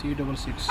C66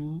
2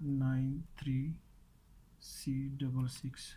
93C66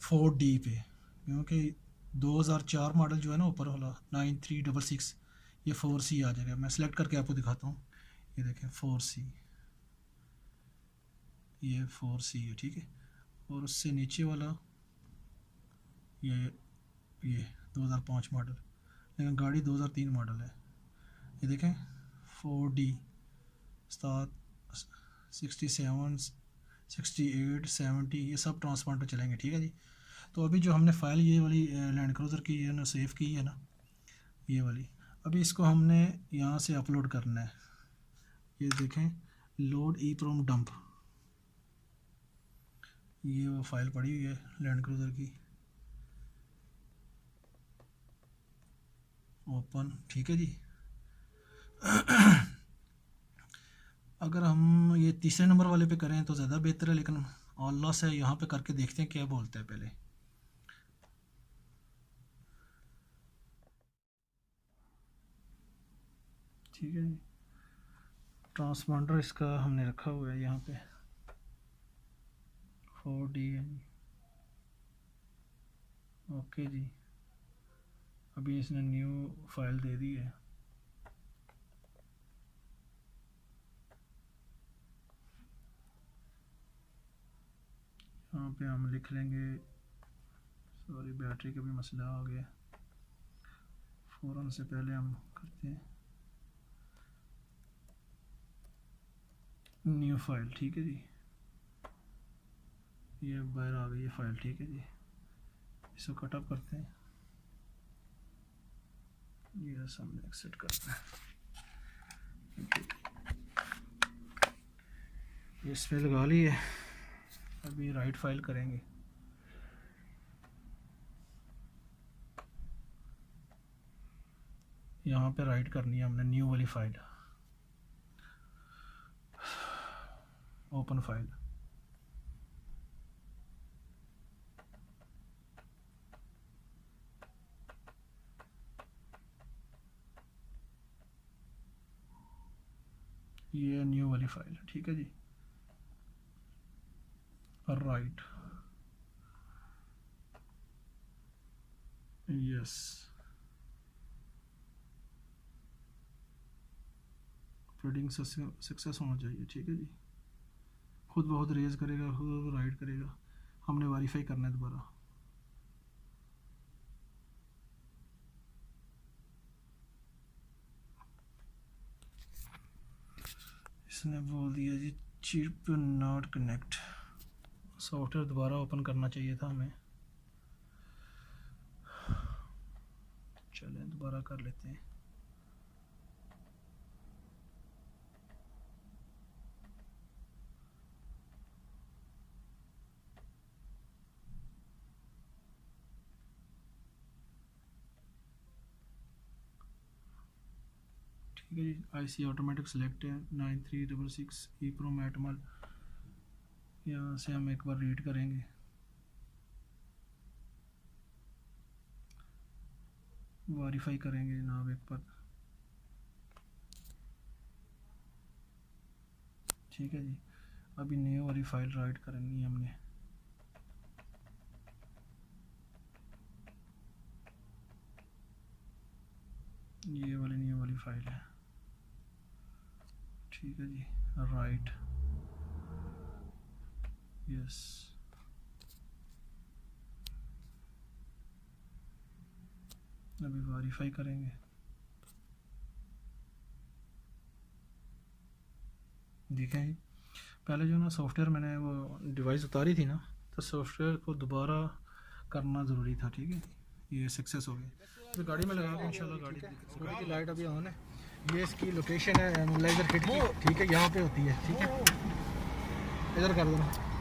4D पे, क्योंकि 2004 model जो है ना ऊपर वाला 9366, ये 4C आ जाएगा। मैं सेलेक्ट करके आपको दिखाता हूँ, ये देखें 4C, ये 4C है, ठीक है। और उससे नीचे वाला ये 2005 मॉडल, लेकिन गाड़ी 2003 मॉडल है। ये देखें 4D 67, 68, 70, ये सब ट्रांसपॉन्डर चलेंगे, ठीक है जी। तो अभी जो हमने फ़ाइल ये वाली लैंड क्रूज़र की है ना सेव की है ना, ये वाली, अभी इसको हमने यहाँ से अपलोड करना है। ये देखें लोड EEPROM डंप, ये वो फाइल पड़ी हुई है लैंड क्रूज़र की, ओपन, ठीक है जी। अगर हम ये तीसरे नंबर वाले पे करें तो ज़्यादा बेहतर है, लेकिन अल्लाह से यहाँ पे करके देखते हैं क्या बोलते हैं पहले। ठीक है जी, ट्रांसपॉन्डर इसका हमने रखा हुआ है यहाँ पे 4D है जी, ओके जी। अभी इसने न्यू फाइल दे दी है, यहाँ पे हम लिख लेंगे, सॉरी बैटरी का भी मसला आ गया, फ़ौरन से पहले हम करते हैं न्यू फाइल, ठीक है जी। ये बाहर आ गई है फाइल, ठीक है जी। इसको कटअप करते हैं, ये सामने एक्सेट करते हैं, ये इस पर लगा ली है। अभी राइट फाइल करेंगे, यहाँ पे राइट करनी है हमने न्यू वाली फाइल, ओपन फाइल, ये न्यू वाली फाइल है, ठीक है जी। राइट, यस, ऑपरेटिंग सक्सेस होना चाहिए, ठीक है जी। खुद बहुत रेज करेगा, खुद राइट करेगा, हमने वेरीफाई करना है दोबारा। इसने बोल दिया जी चिप नॉट कनेक्ट, सॉफ्टवेयर दोबारा ओपन करना चाहिए था हमें। चलें दोबारा कर लेते हैं। ठीक है जी, IC ऑटोमेटिक सेलेक्ट है 9366 EEPROM एटमल, यहाँ से हम एक बार रीड करेंगे। वेरीफाई करेंगे जनाब एक बार, ठीक है जी। अभी न्यू वाली फाइल राइट करनी है हमने, ये वाली न्यू वाली फाइल है, ठीक है जी। राइट, यस, अभी वेरीफाई करेंगे। देखें जी, पहले जो ना सॉफ्टवेयर मैंने वो डिवाइस उतारी थी ना, तो सॉफ्टवेयर को दोबारा करना ज़रूरी था, ठीक है। ये सक्सेस हो गया, तो गाड़ी में लगा के इंशाल्लाह गाड़ी की लाइट अभी ऑन है। ये इसकी लोकेशन है एनालाइजर किट की, ठीक है, यहाँ पे होती है, ठीक है। इधर कर दो ना,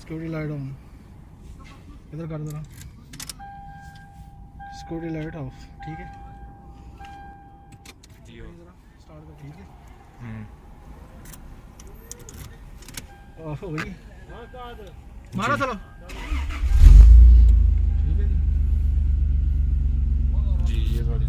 सिक्योरिटी लाइट ऑन, इधर कर दो ना, सिक्योरिटी लाइट ऑफ, ठीक है। स्टार्ट कर, ठीक है, ऑफ हो गई, मारो चलो, ठीक है जी। जी ये गाड़ी